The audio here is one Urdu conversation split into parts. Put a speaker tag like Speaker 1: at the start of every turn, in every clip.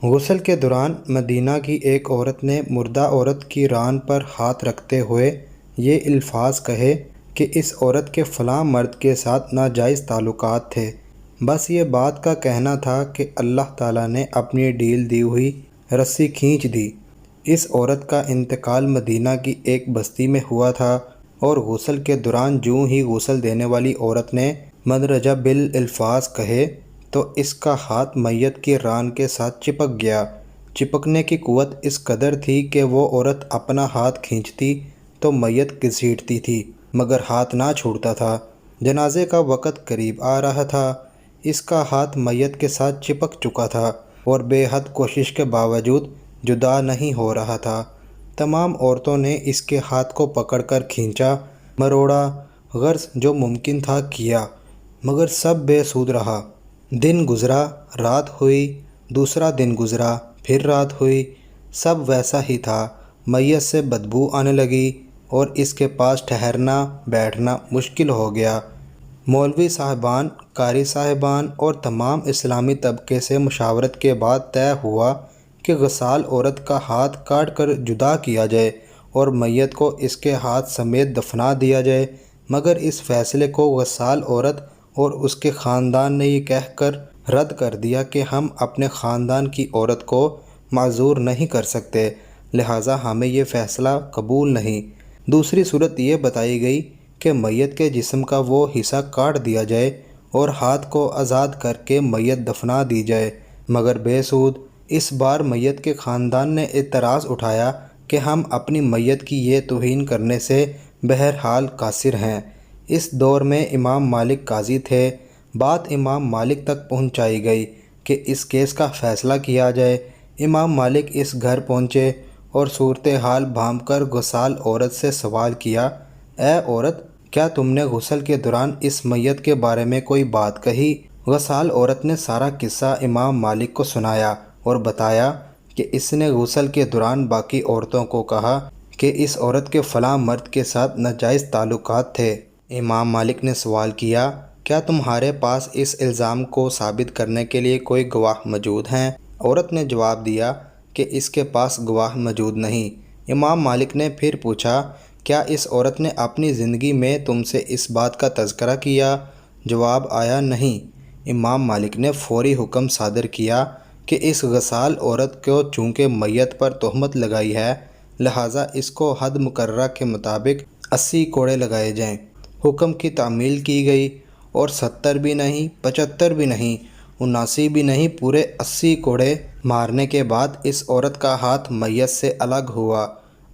Speaker 1: غسل کے دوران مدینہ کی ایک عورت نے مردہ عورت کی ران پر ہاتھ رکھتے ہوئے یہ الفاظ کہے کہ اس عورت کے فلاں مرد کے ساتھ ناجائز تعلقات تھے۔ بس یہ بات کا کہنا تھا کہ اللہ تعالیٰ نے اپنی ڈھیل دی ہوئی رسی کھینچ دی۔ اس عورت کا انتقال مدینہ کی ایک بستی میں ہوا تھا اور غسل کے دوران جوں ہی غسل دینے والی عورت نے مندرجہ بالالفاظ کہے تو اس کا ہاتھ میت کی ران کے ساتھ چپک گیا۔ چپکنے کی قوت اس قدر تھی کہ وہ عورت اپنا ہاتھ کھینچتی تو میت گھسیٹتی تھی مگر ہاتھ نہ چھوڑتا تھا۔ جنازے کا وقت قریب آ رہا تھا، اس کا ہاتھ میت کے ساتھ چپک چکا تھا اور بے حد کوشش کے باوجود جدا نہیں ہو رہا تھا۔ تمام عورتوں نے اس کے ہاتھ کو پکڑ کر کھینچا، مروڑا، غرض جو ممکن تھا کیا، مگر سب بے سود رہا۔ دن گزرا، رات ہوئی، دوسرا دن گزرا، پھر رات ہوئی، سب ویسا ہی تھا۔ میت سے بدبو آنے لگی اور اس کے پاس ٹھہرنا بیٹھنا مشکل ہو گیا۔ مولوی صاحبان، قاری صاحبان اور تمام اسلامی طبقے سے مشاورت کے بعد طے ہوا کہ غسال عورت کا ہاتھ کاٹ کر جدا کیا جائے اور میت کو اس کے ہاتھ سمیت دفنا دیا جائے، مگر اس فیصلے کو غسال عورت اور اس کے خاندان نے یہ کہہ کر رد کر دیا کہ ہم اپنے خاندان کی عورت کو معذور نہیں کر سکتے، لہٰذا ہمیں یہ فیصلہ قبول نہیں۔ دوسری صورت یہ بتائی گئی کہ میت کے جسم کا وہ حصہ کاٹ دیا جائے اور ہاتھ کو آزاد کر کے میت دفنا دی جائے، مگر بے سود۔ اس بار میت کے خاندان نے اعتراض اٹھایا کہ ہم اپنی میت کی یہ توہین کرنے سے بہرحال قاصر ہیں۔ اس دور میں امام مالک قاضی تھے۔ بات امام مالک تک پہنچائی گئی کہ اس کیس کا فیصلہ کیا جائے۔ امام مالک اس گھر پہنچے اور صورتحال بھانپ کر غسال عورت سے سوال کیا، اے عورت، کیا تم نے غسل کے دوران اس میت کے بارے میں کوئی بات کہی؟ غسال عورت نے سارا قصہ امام مالک کو سنایا اور بتایا کہ اس نے غسل کے دوران باقی عورتوں کو کہا کہ اس عورت کے فلاں مرد کے ساتھ ناجائز تعلقات تھے۔ امام مالک نے سوال کیا، کیا تمہارے پاس اس الزام کو ثابت کرنے کے لیے کوئی گواہ موجود ہیں؟ عورت نے جواب دیا کہ اس کے پاس گواہ موجود نہیں۔ امام مالک نے پھر پوچھا، کیا اس عورت نے اپنی زندگی میں تم سے اس بات کا تذکرہ کیا؟ جواب آیا، نہیں۔ امام مالک نے فوری حکم صادر کیا کہ اس غسال عورت کو چونکہ میت پر تہمت لگائی ہے، لہٰذا اس کو حد مقررہ کے مطابق 80 کوڑے لگائے جائیں۔ حکم کی تعمیل کی گئی اور 70 بھی نہیں، 75 بھی نہیں، 79 بھی نہیں، پورے 80 کوڑے مارنے کے بعد اس عورت کا ہاتھ میت سے الگ ہوا۔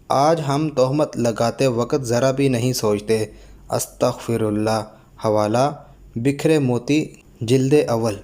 Speaker 1: آج ہم تہمت لگاتے وقت ذرا بھی نہیں سوچتے۔ استغفر اللہ۔ حوالہ بکھرے موتی، جلد اول۔